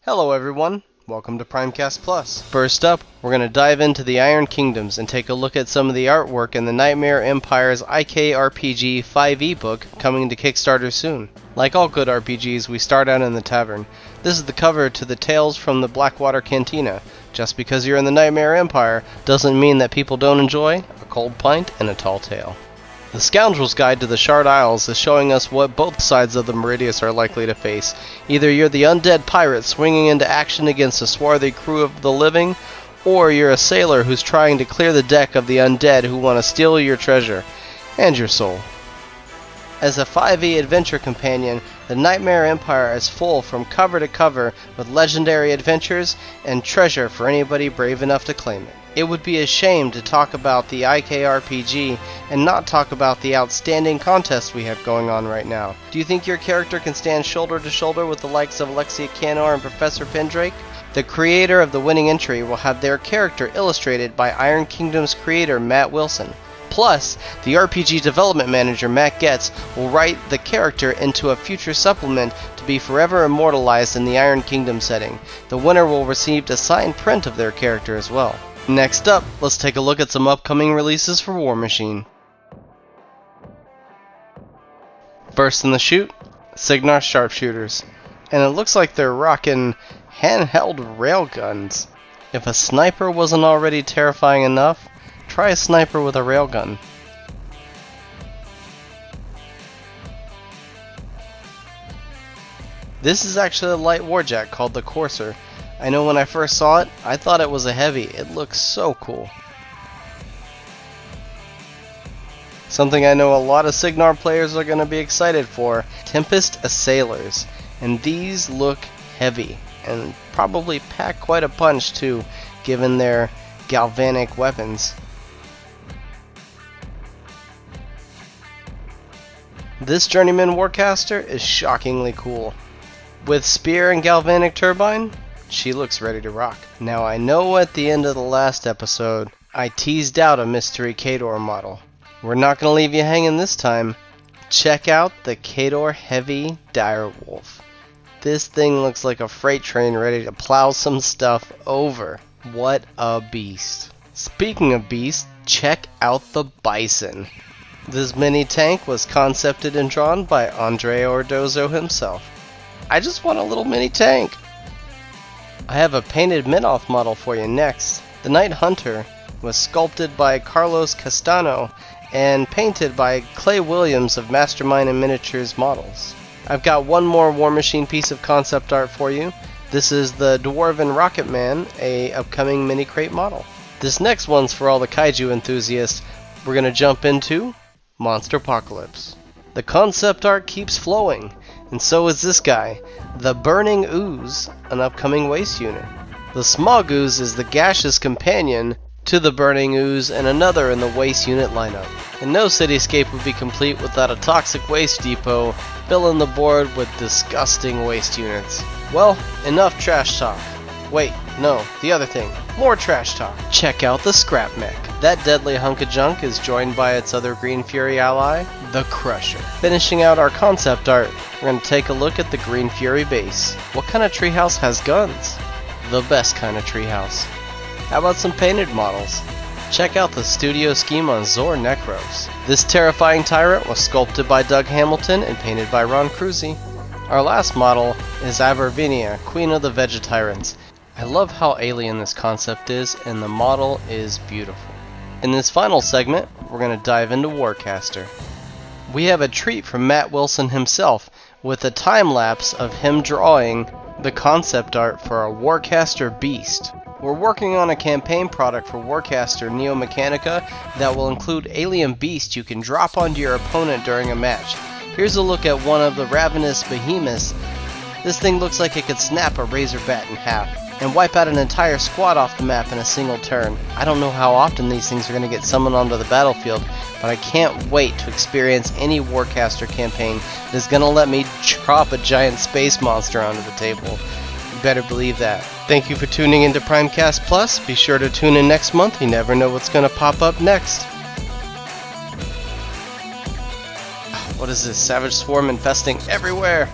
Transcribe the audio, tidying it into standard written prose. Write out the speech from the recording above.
Hello everyone, welcome to PRIMECAST Plus. First up, we're going to dive into the Iron Kingdoms and take a look at some of the artwork in the Nightmare Empire's IKRPG 5e book coming to Kickstarter soon. Like all good RPGs, we start out in the tavern. This is the cover to the Tales from the Blackwater Cantina. Just because you're in the Nightmare Empire doesn't mean that people don't enjoy a cold pint and a tall tale. The Scoundrel's Guide to the Shard Isles is showing us what both sides of the Meridius are likely to face. Either you're the undead pirate swinging into action against a swarthy crew of the living, or you're a sailor who's trying to clear the deck of the undead who want to steal your treasure and your soul. As a 5e adventure companion, the Nightmare Empire is full from cover to cover with legendary adventures and treasure for anybody brave enough to claim it. It would be a shame to talk about the IKRPG and not talk about the outstanding contest we have going on right now. Do you think your character can stand shoulder to shoulder with the likes of Alexia Canor and Professor Pendrake? The creator of the winning entry will have their character illustrated by Iron Kingdom's creator Matt Wilson. Plus, the RPG development manager Matt Getz will write the character into a future supplement to be forever immortalized in the Iron Kingdom setting. The winner will receive a signed print of their character as well. Next up, let's take a look at some upcoming releases for Warmachine. First in the chute, Cygnar Sharpshooters. And it looks like they're rocking handheld railguns. If a sniper wasn't already terrifying enough, try a sniper with a railgun. This is actually a light warjack called the Courser. I know when I first saw it, I thought it was a heavy. It looks so cool. Something I know a lot of Cygnar players are going to be excited for, Tempest Assailers. And these look heavy, and probably pack quite a punch too, given their galvanic weapons. This Journeyman Warcaster is shockingly cool. With spear and galvanic turbine, she looks ready to rock. Now I know at the end of the last episode, I teased out a mystery Khador model. We're not going to leave you hanging this time. Check out the Khador Heavy Direwolf. This thing looks like a freight train ready to plow some stuff over. What a beast. Speaking of beasts, check out the Bison. This mini tank was concepted and drawn by Andre Ordozo himself. I just want a little mini tank. I have a painted Minoth model for you next. The Night Hunter was sculpted by Carlos Castano and painted by Clay Williams of Mastermind and Miniatures Models. I've got one more Warmachine piece of concept art for you. This is the Dwarven Rocket Man, a upcoming mini crate model. This next one's for all the kaiju enthusiasts. We're going to jump into Monsterpocalypse. The concept art keeps flowing, and so is this guy, the Burning Ooze, an upcoming waste unit. The Smog Ooze is the gaseous companion to the Burning Ooze and another in the waste unit lineup. And no cityscape would be complete without a toxic waste depot filling the board with disgusting waste units. Well, enough trash talk. Wait, no, the other thing. More trash talk. Check out the Scrap Mech. That deadly hunk of junk is joined by its other Green Fury ally, the Crusher. Finishing out our concept art, we're going to take a look at the Green Fury base. What kind of treehouse has guns? The best kind of treehouse. How about some painted models? Check out the studio scheme on Zor Necros. This terrifying tyrant was sculpted by Doug Hamilton and painted by Ron Cruzy. Our last model is Avervinia, Queen of the Vegetyrants. I love how alien this concept is, and the model is beautiful. In this final segment, we're going to dive into Warcaster. We have a treat from Matt Wilson himself, with a time-lapse of him drawing the concept art for a Warcaster Beast. We're working on a campaign product for Warcaster Neo Mechanica that will include alien beasts you can drop onto your opponent during a match. Here's a look at one of the ravenous behemoths. This thing looks like it could snap a razor bat in half and wipe out an entire squad off the map in a single turn. I don't know how often these things are going to get summoned onto the battlefield, but I can't wait to experience any Warcaster campaign that is going to let me drop a giant space monster onto the table. You better believe that. Thank you for tuning into PRIMECAST Plus. Be sure to tune in next month. You never know what's going to pop up next. What is this? Savage Swarm infesting everywhere.